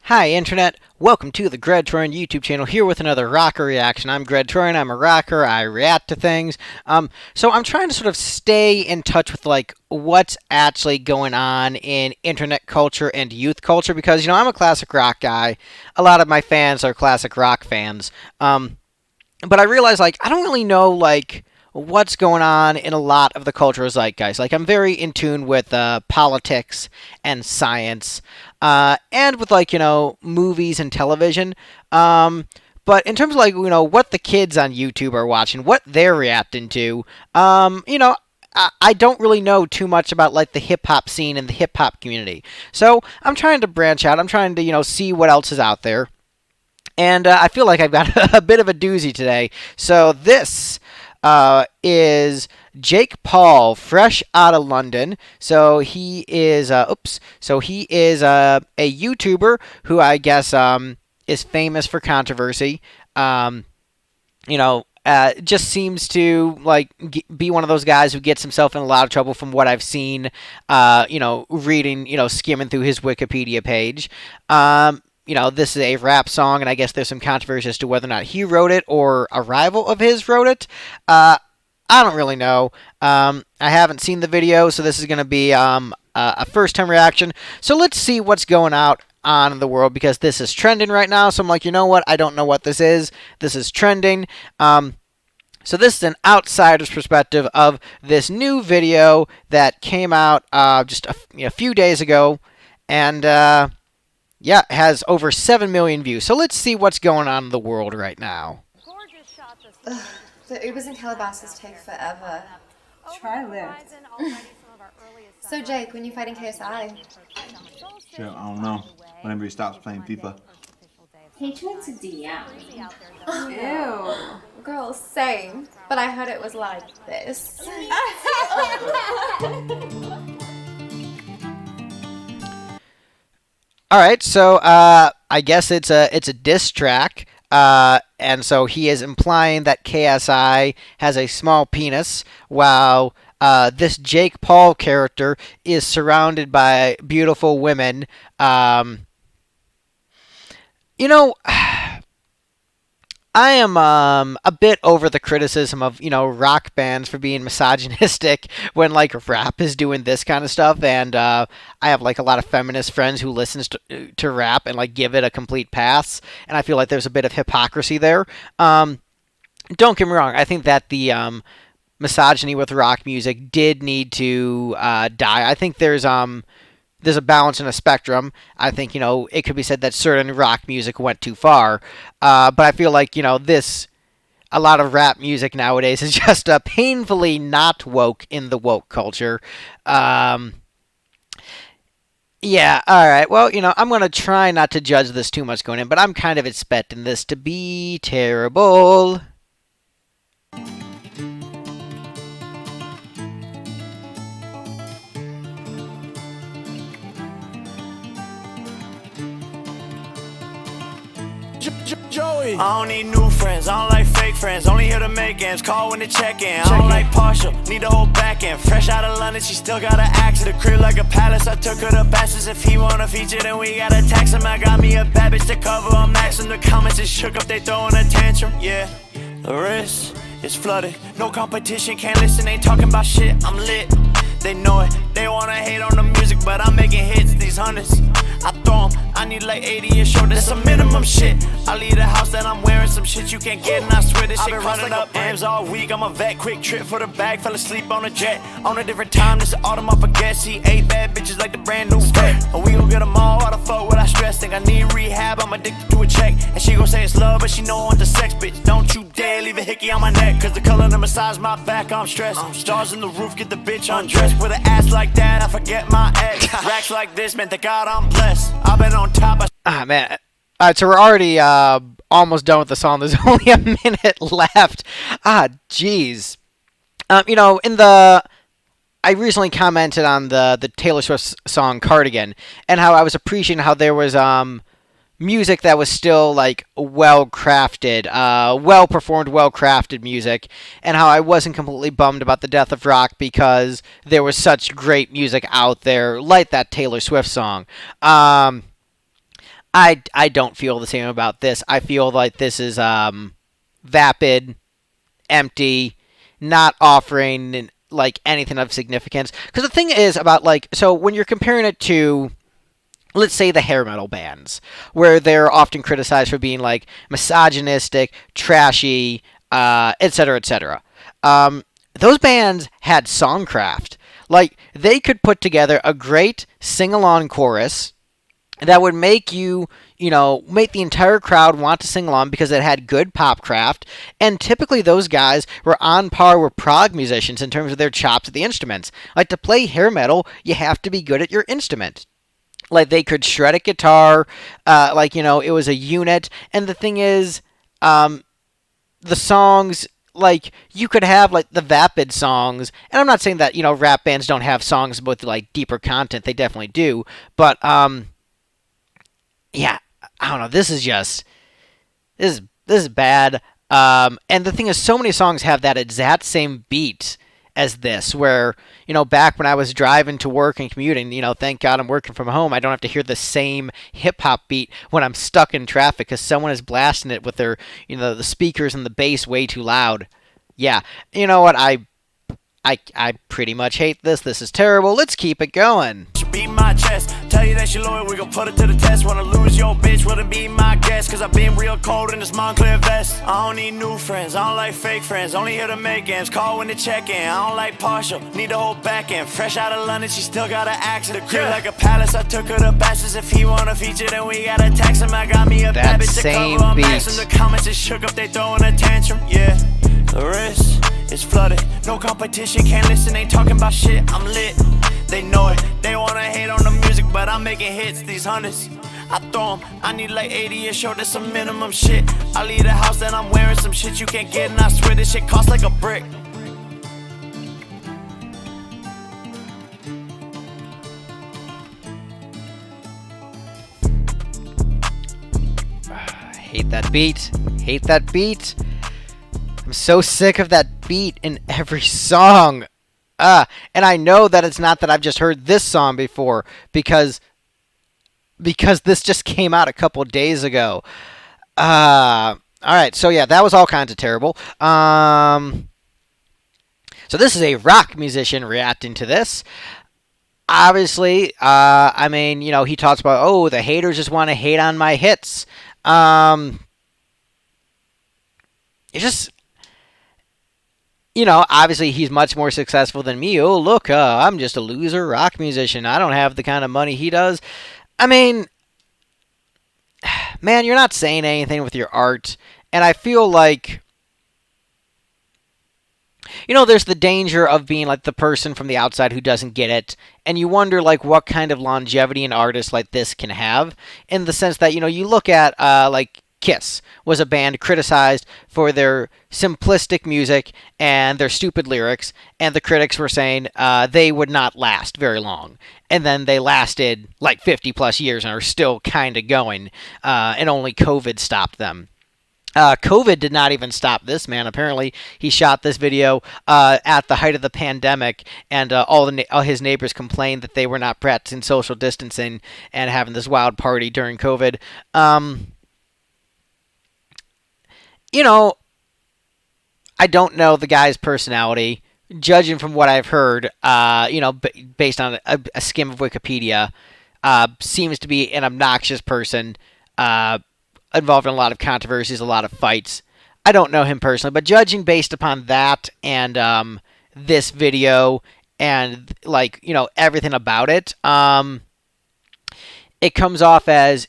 Hi, Internet. Welcome to the Troyan YouTube channel here with another rocker reaction. I'm Troyan. I'm a rocker. I react to things. So I'm trying to sort of stay in touch with like what's actually going on in internet culture and youth culture because I'm a classic rock guy. A lot of my fans are classic rock fans. But I realize like I don't really know like what's going on in a lot of the cultural zeitgeist. Like I'm very in tune with politics and science, and with like movies and television. But in terms of like what the kids on YouTube are watching, what they're reacting to, I don't really know too much about like the hip hop scene and the hip hop community. So I'm trying to branch out. I'm trying to see what else is out there. And I feel like I've got a bit of a doozy today. So this is Jake Paul, fresh out of London. So he is, a YouTuber who I guess is famous for controversy. Just seems to like be one of those guys who gets himself in a lot of trouble from what I've seen. Reading, skimming through his Wikipedia page. This is a rap song, and I guess there's some controversy as to whether or not he wrote it or a rival of his wrote it. I don't really know. I haven't seen the video, so this is going to be a first-time reaction. So let's see what's going on in the world, because this is trending right now. So I'm like, you know what? I don't know what this is. This is trending. So this is an outsider's perspective of this new video that came out just a few days ago, and yeah, it has over 7 million views. So let's see what's going on in the world right now. Ugh, the Ubers in Calabasas take forever. Try Lyft. So Jake, when you fighting KSI? Shit, I don't know. Whenever he stops playing FIFA. He tried to DM. Ew. Girl, same. But I heard it was like this. All right, so I guess it's a diss track, and so he is implying that KSI has a small penis, while this Jake Paul character is surrounded by beautiful women. You know, I am a bit over the criticism of rock bands for being misogynistic when like rap is doing this kind of stuff, and I have like a lot of feminist friends who listens to rap and like give it a complete pass, and I feel like there's a bit of hypocrisy there. Don't get me wrong, I think that the misogyny with rock music did need to die. I think there's a balance and a spectrum. I think, it could be said that certain rock music went too far. But I feel like, a lot of rap music nowadays is just painfully not woke in the woke culture. Yeah, all right. Well, I'm going to try not to judge this too much going in, but I'm kind of expecting this to be terrible. Joey. I don't need new friends, I don't like fake friends. Only here to make ends, call when to check in. I don't like partial, need the whole back end. Fresh out of London, she still got an axe to the crib like a palace. I took her to Bastards. If he want a feature, then we gotta tax him. I got me a bad bitch to cover. I'm maxing the comments and shook up, they throwing a tantrum. Yeah, the wrist is flooded, no competition, can't listen, ain't talking about shit. I'm lit, they know it. They wanna hate on the music, but I'm making hits, these hundreds. I throw 'em, I need like 80 a show, that's a minimum shit. I leave the house that I'm wearing some shit you can't get, and I swear this shit been running like up M's all week. I'm a vet, quick trip for the bag, fell asleep on a jet. On a different time, this autumn I forget. See 8 bad bitches like the brand new vet. And we gon' get them all, why the fuck would I stress? Think I need rehab, I'm addicted to a check. And she gon' say it's love, but she know I want the sex, bitch. Don't you dare leave a hickey on my neck, cause the color that massage my back, I'm stressed. Stars in the roof, get the bitch undressed. With an ass like that, I forget my ex. Racks like this, man, thank God I'm blessed. I've been on top of Man. All right, so we're already almost done with the song. There's only a minute left. Jeez. I recently commented on the Taylor Swift song Cardigan, and how I was appreciating how there was music that was still like well crafted, well performed, well crafted music, and how I wasn't completely bummed about the death of rock because there was such great music out there, like that Taylor Swift song. I don't feel the same about this. I feel like this is vapid, empty, not offering like anything of significance. Because the thing is about like, so when you're comparing it to, let's say, the hair metal bands, where they're often criticized for being like misogynistic, trashy, etc., etc. Those bands had songcraft. Like, they could put together a great sing-along chorus that would make make the entire crowd want to sing along because it had good pop craft. And typically those guys were on par with prog musicians in terms of their chops at the instruments. Like, to play hair metal, you have to be good at your instrument. Like, they could shred a guitar, it was a unit. And the thing is, the songs, like, you could have, like, the vapid songs, and I'm not saying that, rap bands don't have songs with, like, deeper content. They definitely do. But, yeah, I don't know. This is bad. And the thing is, so many songs have that exact same beat as this, where, back when I was driving to work and commuting, thank God I'm working from home, I don't have to hear the same hip-hop beat when I'm stuck in traffic because someone is blasting it with their, the speakers and the bass way too loud. Yeah, you know what, I pretty much hate this. This is terrible. Let's keep it going. Beat my chest, tell you that she loyal, we gon' put it to the test. Wanna lose your bitch, wouldn't be my guess. Cause I've been real cold in this Montclair vest. I don't need new friends, I don't like fake friends. Only here to make ends, call when to check in. I don't like partial, need the whole back end. Fresh out of London, she still got an accent. The crib like a palace, I took her to Bastards. If he wanna feature, then we gotta tax him. I got me a bad bitch to cover a mess. And the comments is shook up, they throwing a tantrum. Yeah, the wrist is flooded, no competition, can't listen, ain't talking about shit, I'm lit. They know it, they wanna hate on the music, but I'm making hits, these hundreds. I throw them, I need like 80 a show, that's some minimum shit. I leave the house and I'm wearing some shit you can't get, and I swear this shit costs like a brick. Hate that beat. Hate that beat. I'm so sick of that beat in every song. And I know that it's not that I've just heard this song before, because this just came out a couple days ago. Alright, so yeah, that was all kinds of terrible. So this is a rock musician reacting to this. Obviously, he talks about, the haters just want to hate on my hits. It's just... obviously he's much more successful than me. Oh, look, I'm just a loser rock musician. I don't have the kind of money he does. I mean, man, you're not saying anything with your art. And I feel like, there's the danger of being like the person from the outside who doesn't get it. And you wonder, like, what kind of longevity an artist like this can have. In the sense that, you look at, Kiss was a band criticized for their simplistic music and their stupid lyrics, and the critics were saying they would not last very long. And then they lasted like 50 plus years and are still kind of going, and only COVID stopped them. COVID did not even stop this man. Apparently, he shot this video at the height of the pandemic, and all his neighbors complained that they were not practicing social distancing and having this wild party during COVID. I don't know the guy's personality. Judging from what I've heard, based on a skim of Wikipedia, seems to be an obnoxious person, involved in a lot of controversies, a lot of fights. I don't know him personally, but judging based upon that and this video and, everything about it, it comes off as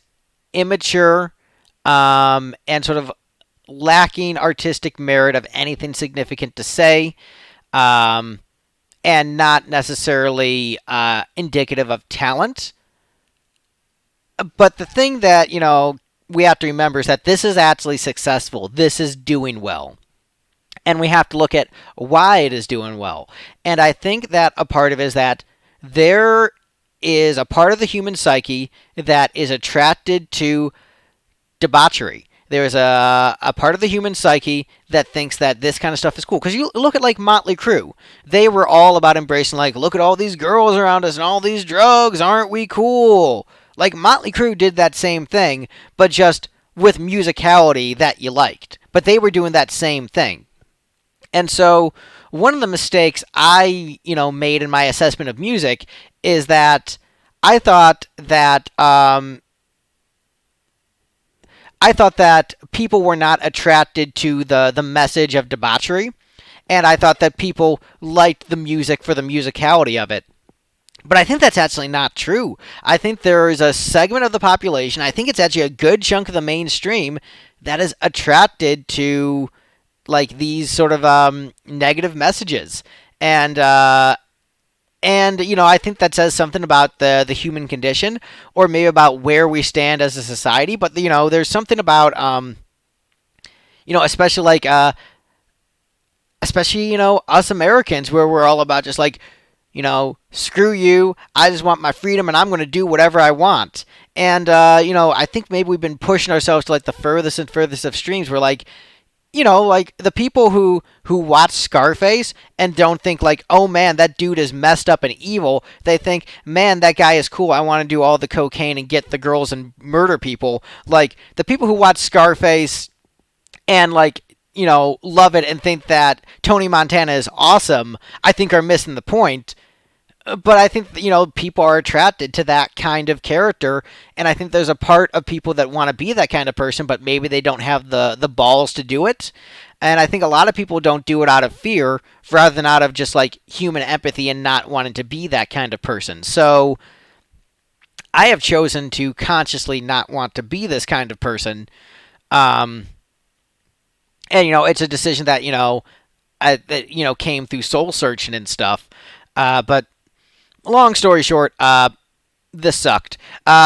immature and sort of lacking artistic merit of anything significant to say, and not necessarily indicative of talent. But the thing that, we have to remember is that this is actually successful. This is doing well. And we have to look at why it is doing well. And I think that a part of it is that there is a part of the human psyche that is attracted to debauchery. There's a part of the human psyche that thinks that this kind of stuff is cool. Because you look at, like, Motley Crue. They were all about embracing, like, look at all these girls around us and all these drugs. Aren't we cool? Like, Motley Crue did that same thing, but just with musicality that you liked. But they were doing that same thing. And so one of the mistakes I, made in my assessment of music is that I thought that people were not attracted to the message of debauchery, and I thought that people liked the music for the musicality of it. But I think that's actually not true. I think there is a segment of the population, I think it's actually a good chunk of the mainstream, that is attracted to like these sort of negative messages. And I think that says something about the human condition, or maybe about where we stand as a society. But there's something about especially us Americans, where we're all about just like, screw you, I just want my freedom and I'm going to do whatever I want. And I think maybe we've been pushing ourselves to like the furthest and furthest of streams. We're like, like the people who watch Scarface and don't think like, oh man, that dude is messed up and evil. They think, man, that guy is cool. I want to do all the cocaine and get the girls and murder people. Like the people who watch Scarface and like, love it and think that Tony Montana is awesome, I think are missing the point. But I think, people are attracted to that kind of character, and I think there's a part of people that want to be that kind of person, but maybe they don't have the balls to do it. And I think a lot of people don't do it out of fear, rather than out of just, like, human empathy and not wanting to be that kind of person. So I have chosen to consciously not want to be this kind of person. And, it's a decision that, that came through soul searching and stuff. But long story short, this sucked.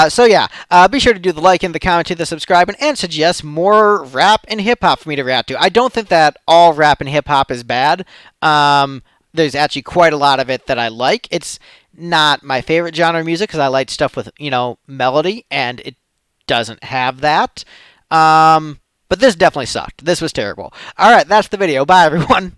So yeah, be sure to do the like and the comment, to the subscribe, and suggest more rap and hip hop for me to react to. I don't think that all rap and hip hop is bad. There's actually quite a lot of it that I like. It's not my favorite genre of music because I like stuff with melody, and it doesn't have that. But this definitely sucked. This was terrible. All right, that's the video. Bye, everyone.